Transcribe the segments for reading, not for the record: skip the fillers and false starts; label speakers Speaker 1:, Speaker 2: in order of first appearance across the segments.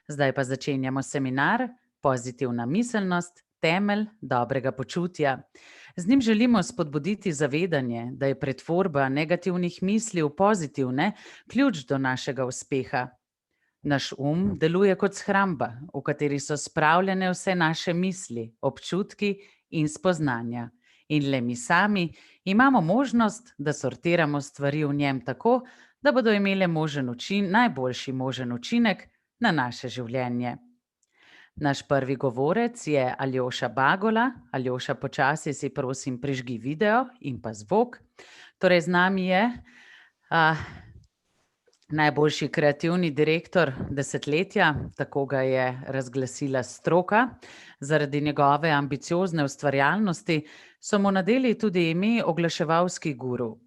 Speaker 1: Zdaj pa začenjamo seminar Pozitivna miselnost, temelj dobrega počutja. Z njim želimo spodbuditi zavedanje, da je pretvorba negativnih misli v pozitivne ključ do našega uspeha. Naš deluje kot shramba, v kateri so spravljene vse naše misli, občutki in spoznanja. In le mi sami imamo možnost, da sortiramo stvari v njem tako, da bodo imele najboljši možen učinek na naše življenje. Naš prvi govorec je Aljoša Bagola. Aljoša, počasi si prosim prižgi video in pa zvok. Torej, z nami je najboljši kreativni direktor desetletja, tako ga je razglasila stroka. Zaradi njegove ambiciozne ustvarjalnosti so mu nadeli tudi ime oglaševalski guru.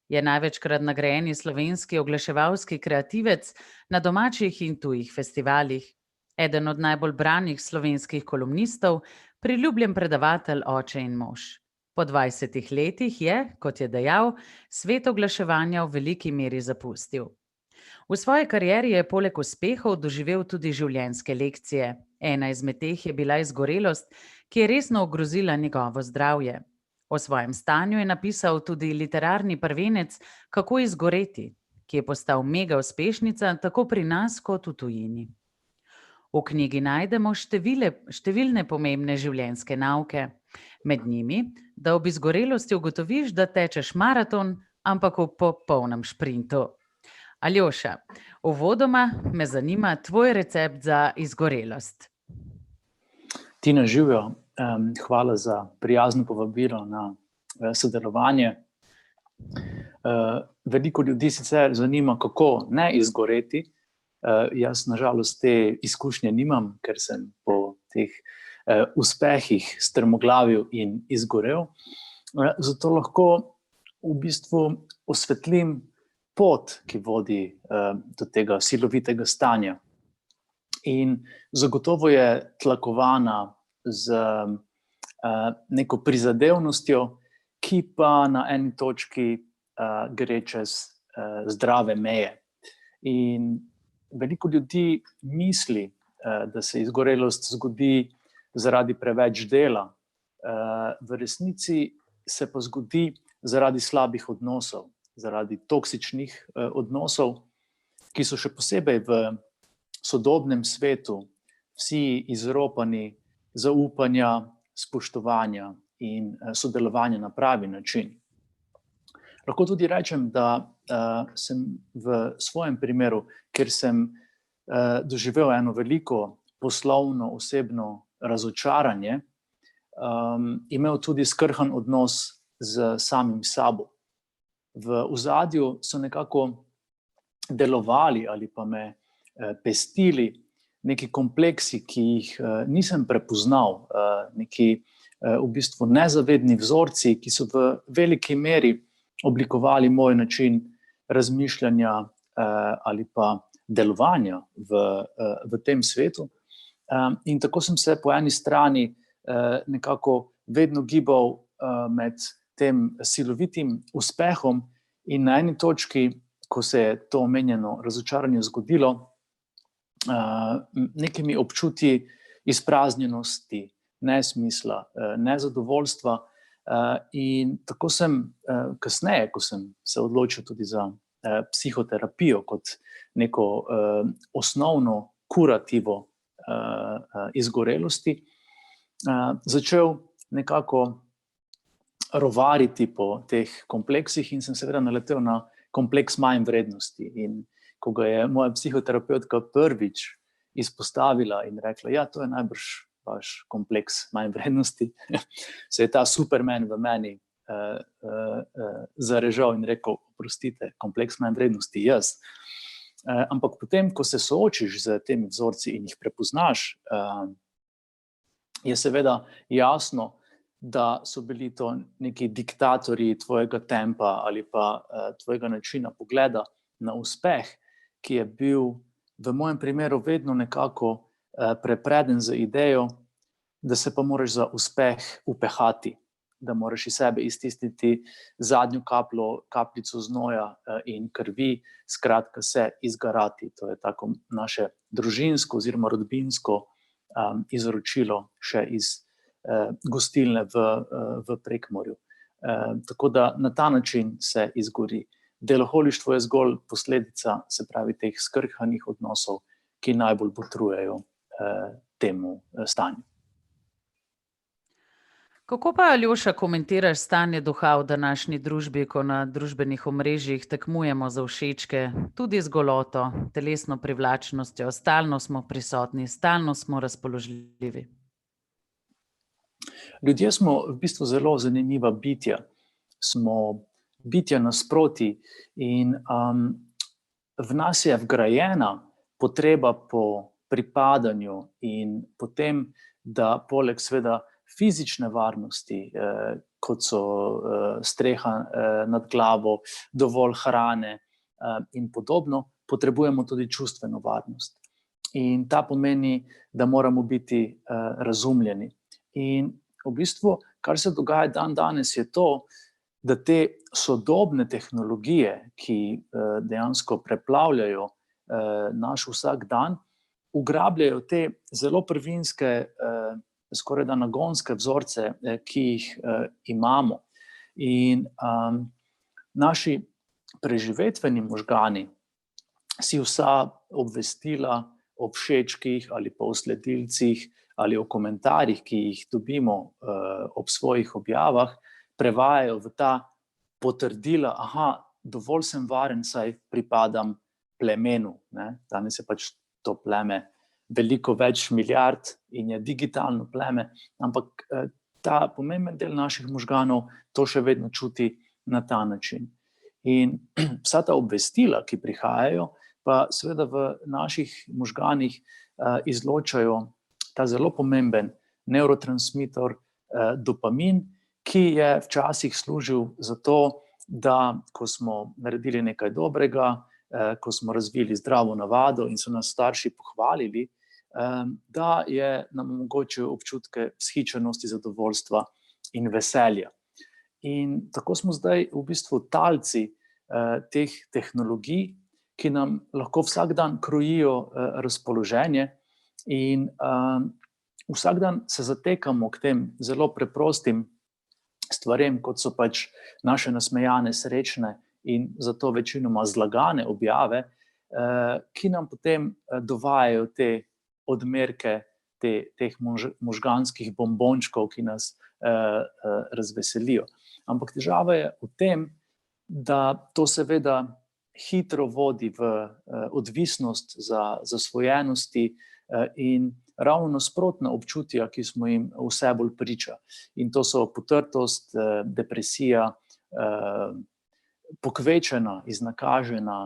Speaker 1: Je največkrat nagrajeni slovenski oglaševalski kreativec na domačih in tujih festivalih. Eden od najbolj branih slovenskih kolumnistov, priljubljen predavatelj, oče in mož. Po 20 letih je, kot je dejal, svet oglaševanja v veliki meri zapustil. V svoji karieri je poleg uspehov doživel tudi življenjske lekcije. Ena izmed teh je bila izgorelost, ki je resno ogrozila njegovo zdravje. O svojem stanju je napisal tudi literarni prvenec Kako izgoreti, ki je postal mega uspešnica tako pri nas kot v tujini. V knjigi najdemo številne pomembne življenjske nauke. Med njimi, da ob izgorelosti ugotoviš, da tečeš maraton, ampak v popolnem šprintu. Aljoša, uvodoma me zanima tvoj recept za izgorelost.
Speaker 2: Tina, živjo, hvala za prijazno povabilo na sodelovanje. Veliko ljudi sicer zanima, kako ne izgoreti. Jaz nažalost te izkušnje nimam, ker sem po teh uspehih strmoglavil in izgorel. Zato lahko v bistvu osvetlim pot, ki vodi do tega silovitega stanja. In zagotovo je tlakovana z neko prizadevnostjo, ki pa na eni točki gre čez zdrave meje. In veliko ljudi misli, da se izgorelost zgodi zaradi preveč dela. V resnici se pa zgodi zaradi slabih odnosov, zaradi toksičnih odnosov, ki so še posebej v sodobnem svetu vsi izropani zaupanja, spoštovanja in sodelovanja na pravi način. Lahko tudi rečem, da sem v svojem primeru, ker sem doživel eno veliko poslovno, osebno razočaranje, imel tudi skrhan odnos z samim sabo. V ozadju so nekako delovali ali pa me pestili neki kompleksi, ki jih nisem prepoznal, neki v bistvu nezavedni vzorci, ki so v veliki meri oblikovali moj način razmišljanja ali pa delovanja v tem svetu. In tako sem se po eni strani nekako vedno gibal med tem silovitim uspehom in na eni točki, ko se je to omenjeno razočaranje zgodilo, nekimi občutji izpraznjenosti, nesmisla, nezadovoljstva. In tako sem kasneje, ko sem se odločil tudi za psihoterapijo kot neko osnovno kurativo izgorelosti, začel nekako rovariti po teh kompleksih in sem seveda naletel na kompleks manjvrednosti. In ko ga je moja psihoterapevtka prvič izpostavila in rekla, ja, to je najbrž vaš kompleks manjvrednosti, se je ta Superman v meni zarežal in rekel, oprostite, kompleks manjvrednosti, jaz. Ampak potem, ko se soočiš z temi vzorci in jih prepoznaš, je seveda jasno, da so bili to neki diktatorji tvojega tempa ali pa tvojega načina pogleda na uspeh, ki je bil v mojem primeru vedno nekako prepreden z idejo, da se pa moraš za uspeh upehati, da moraš iz sebe iztisniti zadnjo kapljico znoja in krvi, skratka se izgarati. To je tako naše družinsko oziroma rodbinsko izročilo še iz gostilne v Prekmurju. Tako da na ta način se izgori. Deloholištvo je zgolj posledica, se pravi, teh skrhanih odnosov, ki najbolj botrujejo temu stanju.
Speaker 1: Kako pa, Aljoša, komentiraš stanje duha v današnji družbi, ko na družbenih omrežjih tekmujemo za všečke, tudi z goloto, telesno privlačnostjo, stalno smo prisotni, stalno smo razpoložljivi?
Speaker 2: Ljudje smo v bistvu zelo zanimiva bitja. Smo bitja nasproti in v nas je vgrajena potreba po pripadanju in potem, da poleg seveda fizične varnosti, kot so streha nad glavo, dovolj hrane in podobno, potrebujemo tudi čustveno varnost. In ta pomeni, da moramo biti razumljeni. In v bistvu, kar se dogaja danes, je to, da te sodobne tehnologije, ki dejansko preplavljajo naš vsak dan, ugrabljajo te zelo prvinske, skoraj da nagonske vzorce, ki jih imamo. In naši preživetveni možgani si vsa obvestila o všečkih ali pa o sledilcih ali o komentarjih, ki jih dobimo ob svojih objavah, prevajajo v ta potrdila, dovolj sem varen, saj pripadam plemenu. Danes je pač to pleme veliko več milijard in je digitalno pleme, ampak ta pomemben del naših možganov to še vedno čuti na ta način. In vsa ta obvestila, ki prihajajo, pa seveda v naših možganih izločajo ta zelo pomemben nevrotransmitor dopamin, ki je včasih služil za to, da ko smo naredili nekaj dobrega, ko smo razvili zdravo navado in so nas starši pohvalili, da je nam omogočil občutke vzhičenosti, zadovoljstva in veselja. In tako smo zdaj v bistvu talci teh tehnologij, ki nam lahko vsak dan krojijo razpoloženje in vsak dan se zatekamo k tem zelo preprostim stvarem, kot so pač naše nasmejane, srečne in zato večinoma zlagane objave, ki nam potem dovajajo te odmerke teh možganskih bombončkov, ki nas razveselijo. Ampak težava je v tem, da to seveda hitro vodi v odvisnost, zasvojenosti in ravno nasprotna občutja, ki smo jim vse bolj priča. In to so potrtost, depresija, pokvečena, iznakažena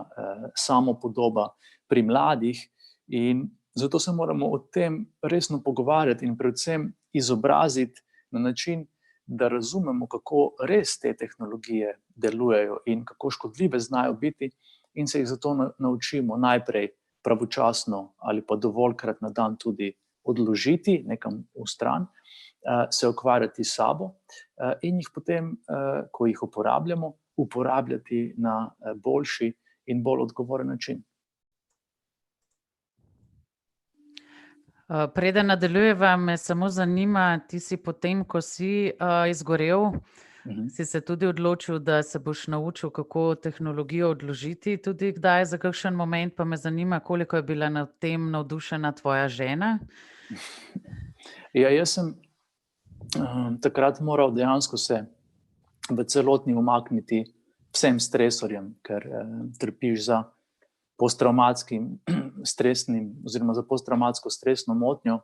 Speaker 2: samopodoba pri mladih. In zato se moramo o tem resno pogovarjati in predvsem izobraziti na način, da razumemo, kako res te tehnologije delujejo in kako škodljive znajo biti, in se jih zato naučimo najprej pravočasno ali pa dovoljkrat na dan tudi odložiti nekam v stran, se ukvarjati s sabo in jih potem, ko jih uporabljamo, uporabljati na boljši in bolj odgovoren način.
Speaker 1: Preden nadaljujeva, me samo zanima, ti si potem, ko si izgorel, si se tudi odločil, da se boš naučil, kako tehnologijo odložiti, tudi kdaj za kakšen moment, pa me zanima, koliko je bila nad tem navdušena tvoja žena?
Speaker 2: Ja, jaz sem takrat moral dejansko se v celotni umakniti vsem stresorjem, ker trpiš za posttravmatskim stresnim oziroma za posttravmatsko stresno motnjo.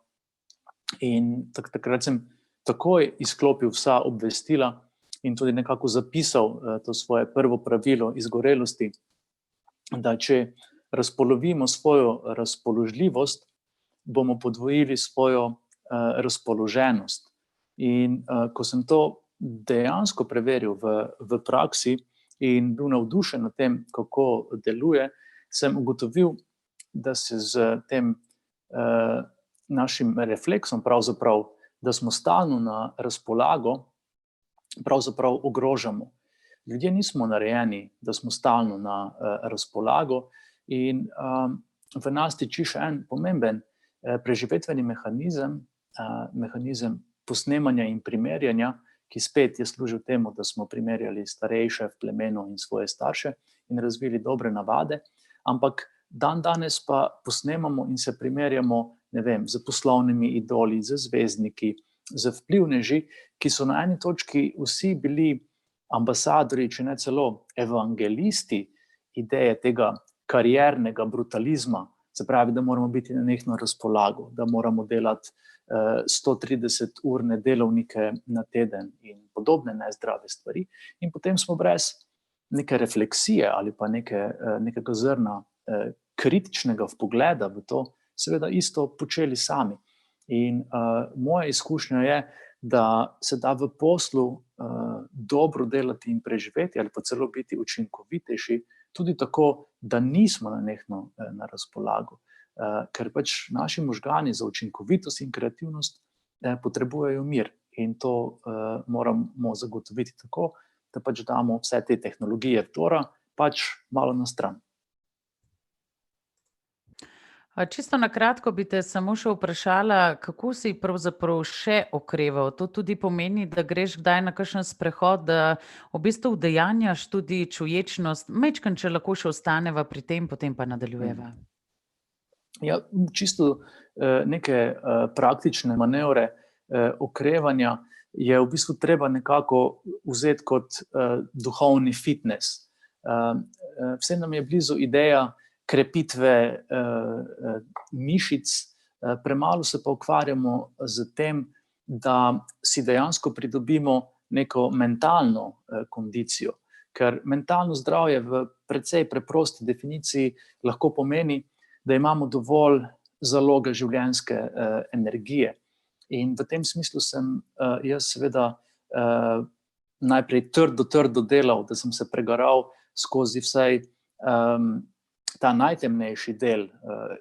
Speaker 2: In takrat sem takoj izklopil vsa obvestila in tudi nekako zapisal to svoje prvo pravilo izgorelosti, da če razpolovimo svojo razpoložljivost, bomo podvojili svojo razpoloženost. In ko sem to dejansko preveril v praksi in bil navdušen nad tem, kako deluje, sem ugotovil, da se z tem našim refleksom pravzaprav da smo stalno na razpolago, pravzaprav ogrožamo. Ljudje nismo narejeni, da smo stalno na razpolago in v nas tiči še en pomemben preživetveni mehanizem, mehanizem posnemanja in primerjanja, ki spet je služil temu, da smo primerjali starejše v plemenu in svoje starše in razvili dobre navade, ampak danes pa posnemamo in se primerjamo, ne vem, z poslovnimi idoli, z zvezdniki, z vplivneži, ki so na eni točki vsi bili ambasadorji, če ne celo evangelisti ideje tega kariernega brutalizma, se pravi, da moramo biti nenehno na razpolago, da moramo delati 130-urne delovnike na teden in podobne nezdrave stvari. In potem smo brez neke refleksije ali pa nekega zrna kritičnega vpogleda v to, seveda isto počeli sami. In moja izkušnja je, da se da v poslu dobro delati in preživeti ali pa celo biti učinkovitejši, tudi tako, da nismo nenehno na razpolago. Ker pač naši možgani za učinkovitost in kreativnost potrebujejo mir in to moramo zagotoviti tako, da pač damo vse te tehnologije vdora pač malo na stran.
Speaker 1: Čisto na kratko bi te samo še vprašala, kako si pravzaprav še okreval? To tudi pomeni, da greš kdaj na kakšen sprehod, da v bistvu udejanjaš tudi čuječnost. Majčkeno, če lahko še ostaneva pri tem, potem pa nadaljujeva.
Speaker 2: Ja, čisto neke praktične manevre okrevanja je v bistvu treba nekako vzeti kot duhovni fitness. Vsem nam je blizu ideja krepitve mišic, premalo se pa ukvarjamo z tem, da si dejansko pridobimo neko mentalno kondicijo, ker mentalno zdravje v precej preprosti definiciji lahko pomeni, da imamo dovolj zaloge življenjske energije. In v tem smislu sem jaz seveda najprej trdo delal, da sem se pregaral skozi vsaj ta najtemnejši del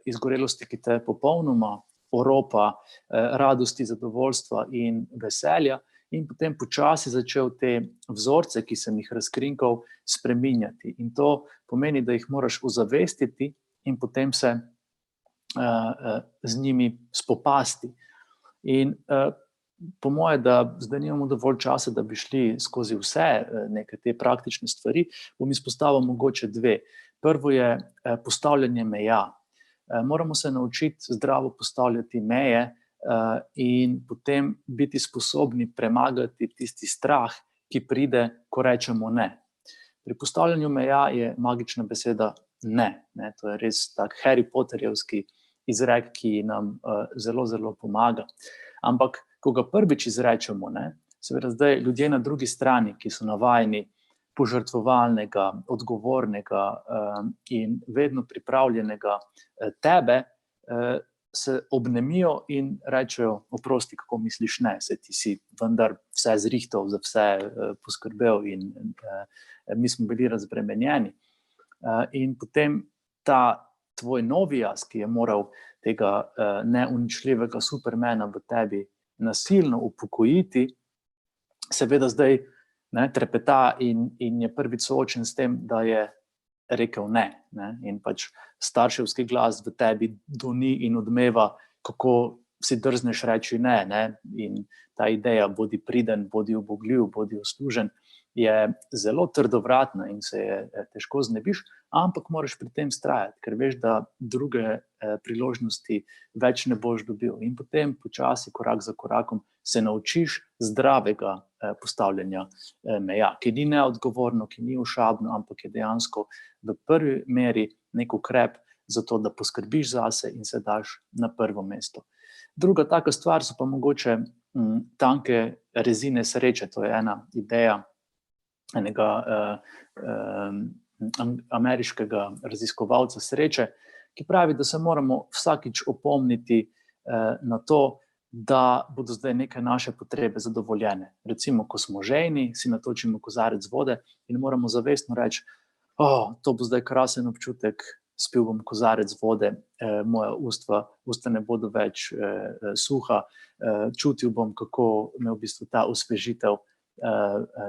Speaker 2: izgorelosti, ki te popolnoma oropa radosti, zadovoljstva in veselja, in potem počasi začel te vzorce, ki sem jih razkrinkal, spreminjati. In to pomeni, da jih moraš ozavestiti in potem se z njimi spopasti. In po moje, da zdaj nimamo dovolj časa, da bi šli skozi vse neke te praktične stvari, bom izpostavil mogoče dve. Prvo je postavljanje meja. Moramo se naučiti zdravo postavljati meje in potem biti sposobni premagati tisti strah, ki pride, ko rečemo ne. Pri postavljanju meja je magična beseda ne. To je res tak Harry Potterjevski izrek, ki nam zelo, zelo pomaga. Ampak, ko ga prvič izrečemo, seveda zdaj ljudje na drugi strani, ki so navajeni požrtvovalnega, odgovornega in vedno pripravljenega tebe, se obnemijo in rečejo, oprosti, kako misliš ne, saj ti si vendar vse zrihtal, za vse poskrbel in mi smo bili razbremenjeni. In potem ta tvoj novi jaz, ki je moral tega neuničljivega supermana v tebi nasilno upokojiti, seveda zdaj trepeta in je prvič soočen s tem, da je rekel ne. In pač starševski glas v tebi doni in odmeva, kako si drzneš reči ne. In ta ideja, bodi priden, bodi ubogljiv, bodi uslužen, je zelo trdovratna in se je težko znebiš, ampak moraš pri tem vztrajati, ker veš, da druge priložnosti več ne boš dobil. In potem počasi, korak za korakom, se naučiš zdravega postavljanja meja, ki ni neodgovorno, ki ni ošabno, ampak je dejansko v prvi meri nek ukrep za to, da poskrbiš zase in se daš na prvo mesto. Druga taka stvar so pa mogoče tanke rezine sreče. To je ena ideja enega ameriškega raziskovalca sreče, ki pravi, da se moramo vsakič opomniti na to, da bodo zdaj neke naše potrebe zadovoljene. Recimo, ko smo žejni, si natočimo kozarec vode in moramo zavestno reči, to bo zdaj krasen občutek, spil bom kozarec vode, moja usta ne bodo več suha, čutil bom, kako me v bistvu ta osvežitev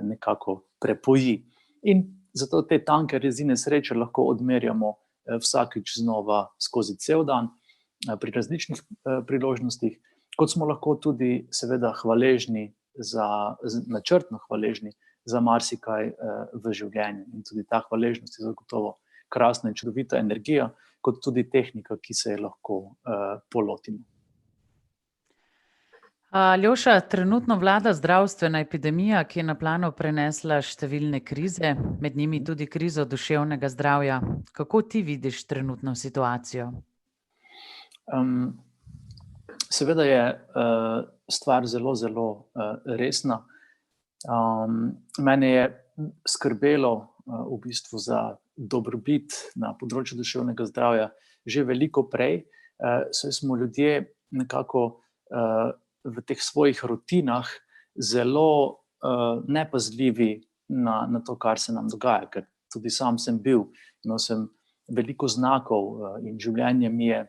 Speaker 2: nekako prepoji. In zato te tanke rezine sreče lahko odmerjamo vsakič znova skozi cel dan pri različnih priložnostih, kot smo lahko tudi seveda načrtno hvaležni za marsikaj v življenju. In tudi ta hvaležnost je zagotovo krasna in čudovita energija, kot tudi tehnika, ki se je lahko polotimo.
Speaker 1: Aljoša, trenutno vlada zdravstvena epidemija, ki je na plano prenesla številne krize, med njimi tudi krizo duševnega zdravja. Kako ti vidiš trenutno situacijo?
Speaker 2: Seveda je stvar zelo, zelo resna. Mene je skrbelo v bistvu za dobrobit na področju duševnega zdravja že veliko prej, saj smo ljudje nekako v teh svojih rutinah zelo nepazljivi na to, kar se nam dogaja, ker tudi sam sem bil, imel sem veliko znakov in življenje mi je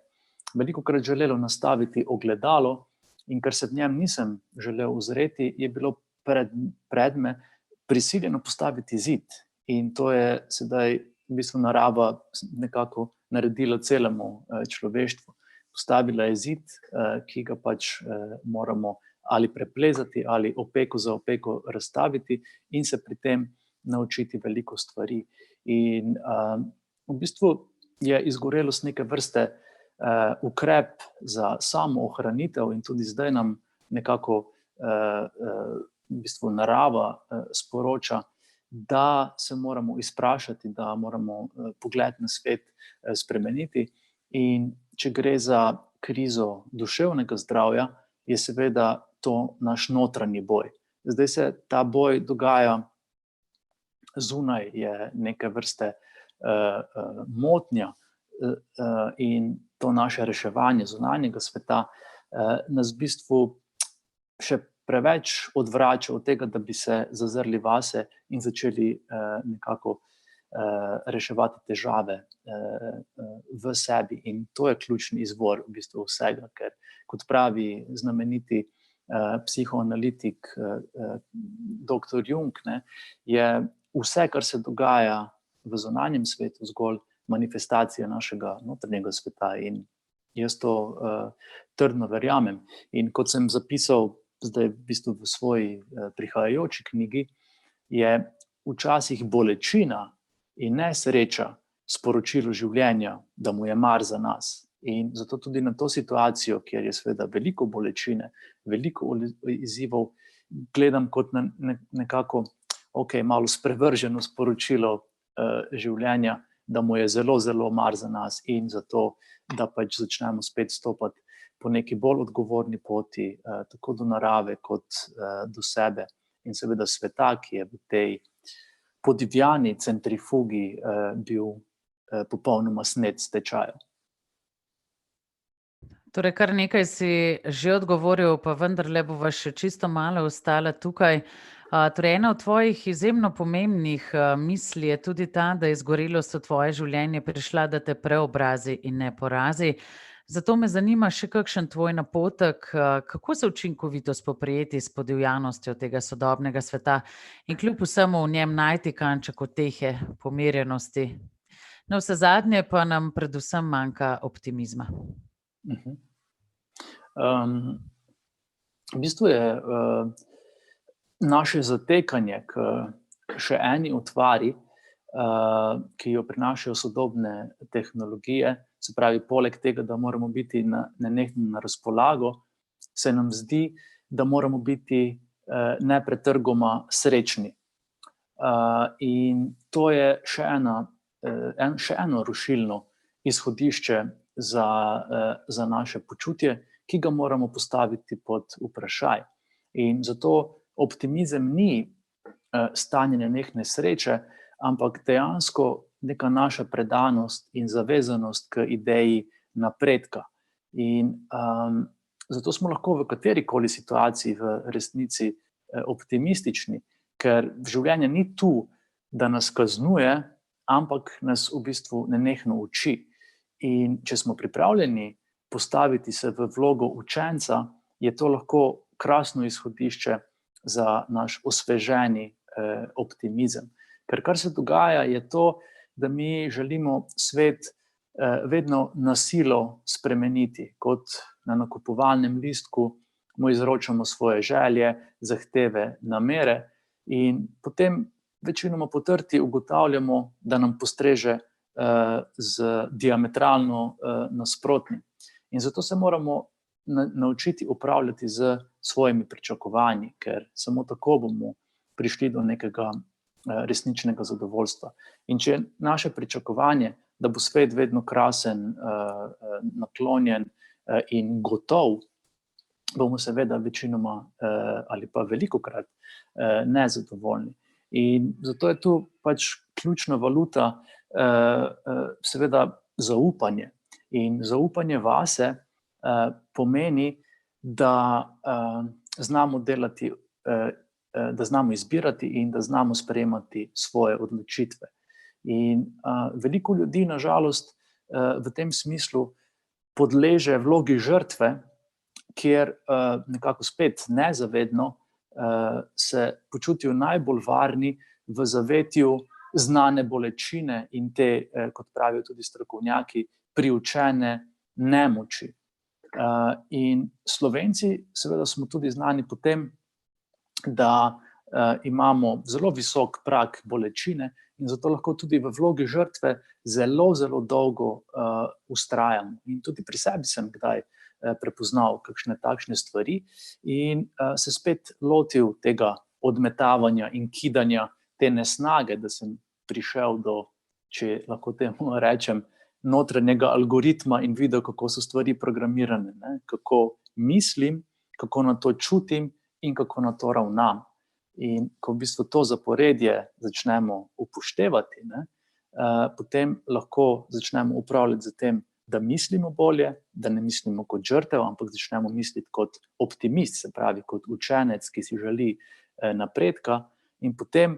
Speaker 2: velikokrat želelo nastaviti ogledalo, in ker se v njem nisem želel ozreti, je bilo pred me prisiljeno postaviti zid. In to je sedaj v bistvu narava nekako naredila celemu človeštvu. Postavila je zid, ki ga pač moramo ali preplezati ali opeko za opeko razstaviti in se pri tem naučiti veliko stvari. In v bistvu je izgorelost neke vrste ukrep za samoohranitev in tudi zdaj nam nekako v bistvu narava sporoča, da se moramo izprašati, da moramo pogled na svet spremeniti. In če gre za krizo duševnega zdravja, je seveda to naš notranji boj. Zdaj se ta boj dogaja zunaj, je neke vrste motnja in to naše reševanje zunanjega sveta nas v bistvu še preveč odvrača od tega, da bi se zazrli vase in začeli nekako reševati težave v sebi. In to je ključni izvor v bistvu vsega, ker kot pravi znameniti psihoanalitik dr. Jung, je vse, kar se dogaja v zunanjem svetu, zgolj manifestacija našega notranjega sveta, in jaz to trdno verjamem. In kot sem zapisal zdaj v bistvu v svoji prihajajoči knjigi, je včasih bolečina in nesreča sporočilo življenja, da mu je mar za nas. In zato tudi na to situacijo, kjer je seveda veliko bolečine, veliko izzivov, gledam kot na nekako malo sprevrženo sporočilo življenja, da mu je zelo, zelo mar za nas in zato, da pač začnemo spet stopati po neki bolj odgovorni poti, tako do narave kot do sebe in seveda sveta, ki je v tej podivjani centrifugi bil popolnoma snet s tečajev.
Speaker 1: Torej, kar nekaj si že odgovoril, pa vendarle bova še čisto malo ostala tukaj. Torej, ena od tvojih izjemno pomembnih misli je tudi ta, da je izgorelost v tvoje življenje prišla, da te preobrazi in ne porazi. Zato me zanima še kakšen tvoj napotek, kako se učinkovito spoprijeti s podivjanostjo tega sodobnega sveta in kljub vsemu v njem najti kanček utehe, pomirjenosti. Navsezadnje pa nam predvsem manjka optimizma.
Speaker 2: V bistvu je naše zatekanje k še eni utvari, ki jo prinašajo sodobne tehnologije, se pravi, poleg tega, da moramo biti nenehno na razpolago, se nam zdi, da moramo biti nepretrgoma srečni. In to je še eno rušilno izhodišče za naše počutje, ki ga moramo postaviti pod vprašaj. In zato optimizem ni stanje nenehne sreče, ampak dejansko neka naša predanost in zavezanost k ideji napredka. In zato smo lahko v katerikoli situaciji v resnici optimistični, ker življenje ni tu, da nas kaznuje, ampak nas v bistvu nenehno uči. In če smo pripravljeni postaviti se v vlogo učenca, je to lahko krasno izhodišče za naš osveženi optimizem. Ker kar se dogaja, je to, da mi želimo svet vedno na silo spremeniti, kot na nakupovalnem listku mu izročamo svoje želje, zahteve, namere in potem večinoma potrti ugotavljamo, da nam postreže z diametralno nasprotnim. In zato se moramo naučiti upravljati z svojimi pričakovanji, ker samo tako bomo prišli do nekega resničnega zadovoljstva. In če je naše pričakovanje, da bo svet vedno krasen, naklonjen in gotov, bomo seveda večinoma ali pa velikokrat nezadovoljni. In zato je tu pač ključna valuta seveda zaupanje. In zaupanje vase pomeni, da znamo delati, da znamo izbirati in da znamo sprejemati svoje odločitve. In veliko ljudi, na žalost, v tem smislu podleže vlogi žrtve, kjer nekako spet nezavedno se počutijo najbolj varni v zavetju znane bolečine in te, kot pravijo tudi strokovnjaki, priučene nemoči. In Slovenci seveda smo tudi znani po tem, da imamo zelo visok prag bolečine in zato lahko tudi v vlogi žrtve zelo, zelo dolgo vztrajamo. In tudi pri sebi sem kdaj prepoznal kakšne takšne stvari in se spet lotil tega odmetavanja in kidanja te nesnage, da sem prišel do, če lahko temu rečem, notranjega algoritma in videl, kako so stvari programirane, ne? Kako mislim, kako na to čutim in kako na to ravnam. In ko v bistvu to zaporedje začnemo upoštevati, ne, potem lahko začnemo upravljati z tem, da mislimo bolje, da ne mislimo kot žrtev, ampak začnemo misliti kot optimist, se pravi kot učenec, ki si želi napredka. In potem,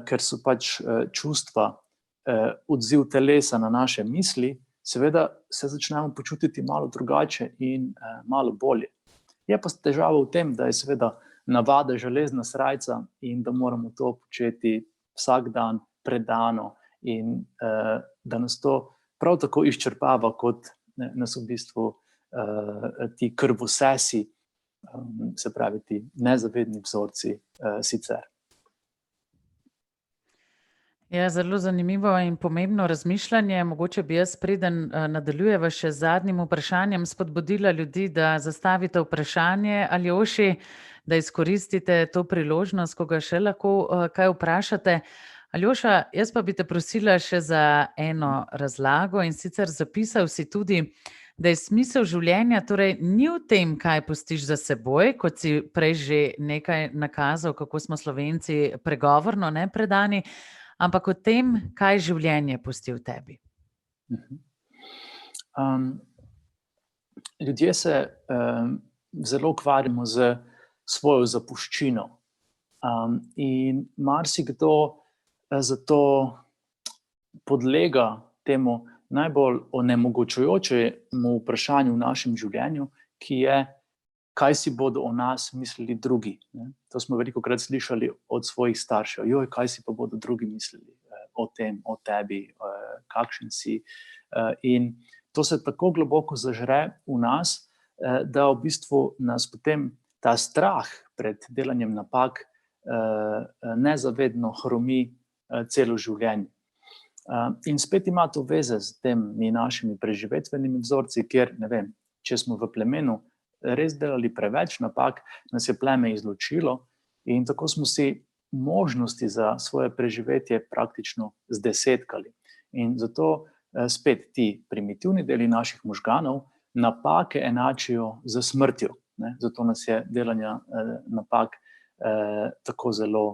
Speaker 2: ker so pač čustva odziv telesa na naše misli, seveda se začnemo počutiti malo drugače in malo bolje. Je pa težava v tem, da je seveda navada železna srajca in da moramo to početi vsak dan predano in da nas to prav tako izčrpava, kot nas v bistvu ti krvosesi, se pravi ti nezavedni vzorci sicer.
Speaker 1: Ja, zelo zanimivo in pomembno razmišljanje. Mogoče bi jaz, preden nadaljujeva še z zadnjim vprašanjem, spodbudila ljudi, da zastavite vprašanje Aljoši, da izkoristite to priložnost, ko ga še lahko kaj vprašate. Aljoša, jaz pa bi te prosila še za eno razlago, in sicer zapisal si tudi, da je smisel življenja torej ni v tem, kaj pustiš za seboj, kot si prej že nekaj nakazal, kako smo Slovenci pregovorno nepredani, ampak o tem, kaj življenje pusti v tebi.
Speaker 2: Ljudje se zelo ukvarjamo z svojo zapuščino in marsikdo zato podlega temu najbolj onemogočujočemu vprašanju v našem življenju, ki je, kaj si bodo o nas mislili drugi. To smo velikokrat slišali od svojih staršev. Joj, kaj si pa bodo drugi mislili o tem, o tebi, kakšen si. In to se tako globoko zažre v nas, da v bistvu nas potem ta strah pred delanjem napak nezavedno hromi celo življenje. In spet ima to veze s temi našimi preživetvenimi vzorci, kjer, ne vem, če smo v plemenu res delali preveč napak, nas je pleme izločilo in tako smo si možnosti za svoje preživetje praktično zdesetkali. In zato spet ti primitivni deli naših možganov napake enačijo z smrtjo. Zato nas je delanja napak tako zelo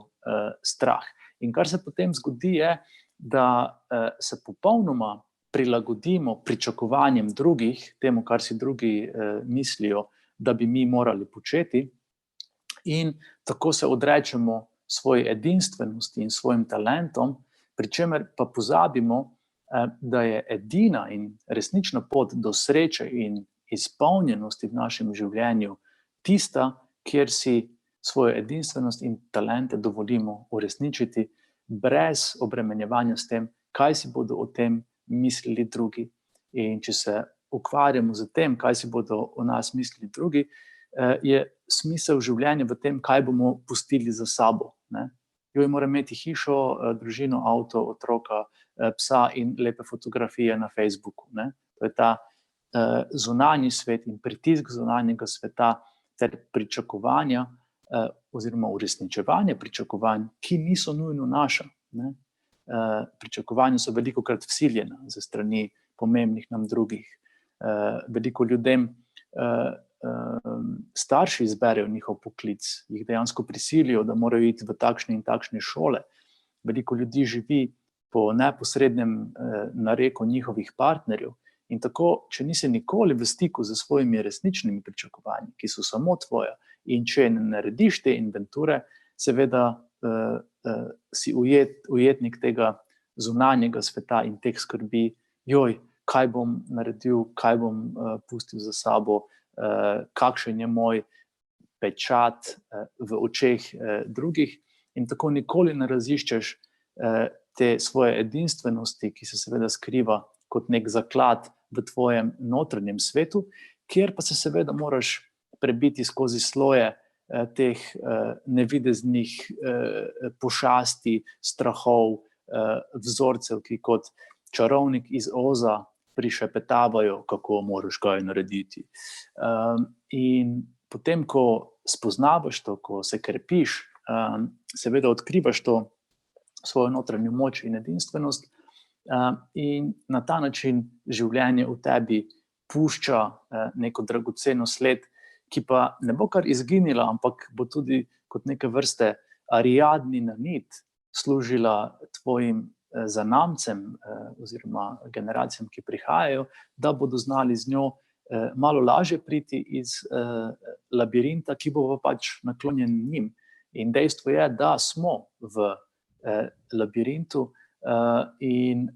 Speaker 2: strah. In kar se potem zgodi je, da se popolnoma prilagodimo pričakovanjem drugih, temu, kar si drugi mislijo, da bi mi morali početi, in tako se odrečemo svoji edinstvenosti in svojim talentom, pri čemer pa pozabimo, da je edina in resnična pot do sreče in izpolnjenosti v našem življenju tista, kjer si svojo edinstvenost in talente dovolimo uresničiti brez obremenjevanja s tem, kaj si bodo o tem mislili drugi. In če se ukvarjamo z tem, kaj si bodo o nas mislili drugi, je smisel življenja v tem, kaj bomo pustili za sabo. Joj mora imeti hišo, družino, avto, otroka, psa in lepe fotografije na Facebooku. To je ta zunanji svet in pritisk zunanjega sveta ter pričakovanja oziroma uresničevanje pričakovanj, ki niso nujno naša. Pričakovanja so velikokrat vsiljena ze strani pomembnih nam drugih. Veliko ljudem starši izberejo njihov poklic, jih dejansko prisilijo, da morajo iti v takšne in takšne šole. Veliko ljudi živi po neposrednem nareku njihovih partnerjev in tako, če nisi nikoli v stiku z svojimi resničnimi pričakovanji, ki so samo tvoja, in če ne narediš te inventure, seveda si ujetnik tega zunanjega sveta in teh skrbi, joj, kaj bom naredil, kaj bom pustil za sabo, kakšen je moj pečat v očeh drugih, in tako nikoli ne raziščeš te svoje edinstvenosti, ki se seveda skriva kot nek zaklad v tvojem notranjem svetu, kjer pa se seveda moraš prebiti skozi sloje teh nevideznih pošasti, strahov, vzorcev, ki kot čarovnik iz Oza prišepetavajo, kako moraš kaj narediti. In potem, ko spoznavaš to, ko se krepiš, seveda odkrivaš to svojo notranjo moč in edinstvenost in na ta način življenje v tebi pušča neko dragoceno sled, ki pa ne bo kar izginila, ampak bo tudi kot neke vrste Ariadnina nit služila tvojim zanamcem oziroma generacijam, ki prihajajo, da bodo znali z njo malo lažje priti iz labirinta, ki bo pač naklonjen njim. In dejstvo je, da smo v labirintu in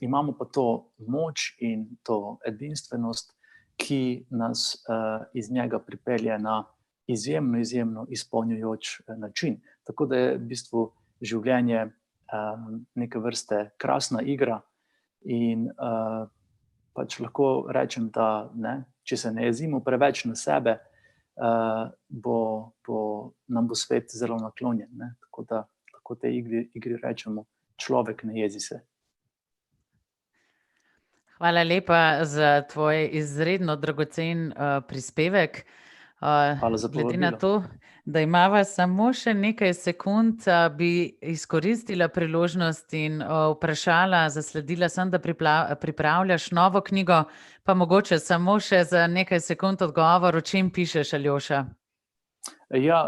Speaker 2: imamo pa to moč in to edinstvenost, ki nas iz njega pripelje na izjemno izpolnjujoč način. Tako da je v bistvu življenje neke vrste krasna igra in pač lahko rečem, da če se ne jezimo preveč na sebe, nam bo svet zelo naklonjen. Tako da lahko tej igri rečemo, človek ne jezi se.
Speaker 1: Hvala lepa za tvoj izredno dragocen prispevek.
Speaker 2: Hvala za
Speaker 1: Glede na
Speaker 2: povabilo.
Speaker 1: to, da imava samo še nekaj sekund, bi izkoristila priložnost in vprašala, zasledila sem, da pripravljaš novo knjigo, pa mogoče samo še za nekaj sekund odgovor, o čem pišeš, Aljoša?
Speaker 2: Ja,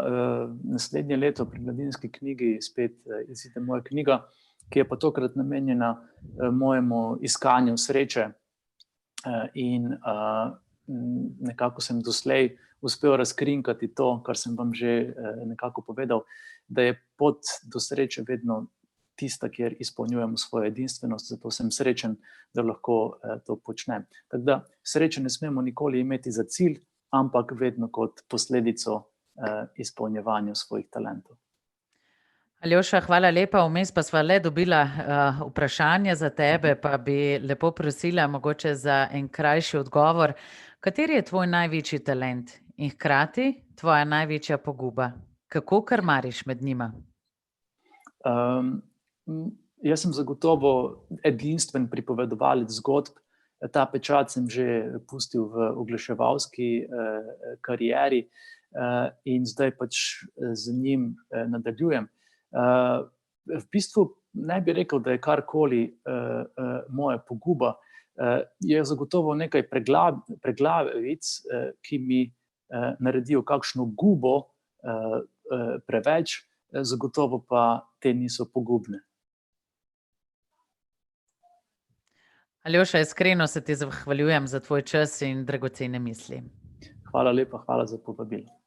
Speaker 2: naslednje leto pri Mladinski knjigi spet izide moja knjiga, ki je pa tokrat namenjena mojemu iskanju sreče in nekako sem doslej uspel razkrinkati to, kar sem vam že nekako povedal, da je pot do sreče vedno tista, kjer izpolnjujemo svojo edinstvenost, zato sem srečen, da lahko to počnem. Tako da sreče ne smemo nikoli imeti za cilj, ampak vedno kot posledico izpolnjevanja svojih talentov.
Speaker 1: Aljoša, hvala lepa, vmes pa sva le dobila vprašanje za tebe, pa bi lepo prosila mogoče za en krajši odgovor. Kateri je tvoj največji talent in hkrati tvoja največja poguba? Kako krmariš med njima?
Speaker 2: Jaz sem zagotovo edinstven pripovedovalec zgodb. Ta pečat sem že pustil v oglaševalski karieri in zdaj pač z njim nadaljujem. V bistvu ne bi rekel, da je karkoli moja poguba. Je zagotovo nekaj preglavic, ki mi naredijo kakšno gubo preveč, zagotovo pa te niso pogubne.
Speaker 1: Aljoša, iskreno se ti zahvaljujem za tvoj čas in dragocene misli.
Speaker 2: Hvala lepa, hvala za povabilo.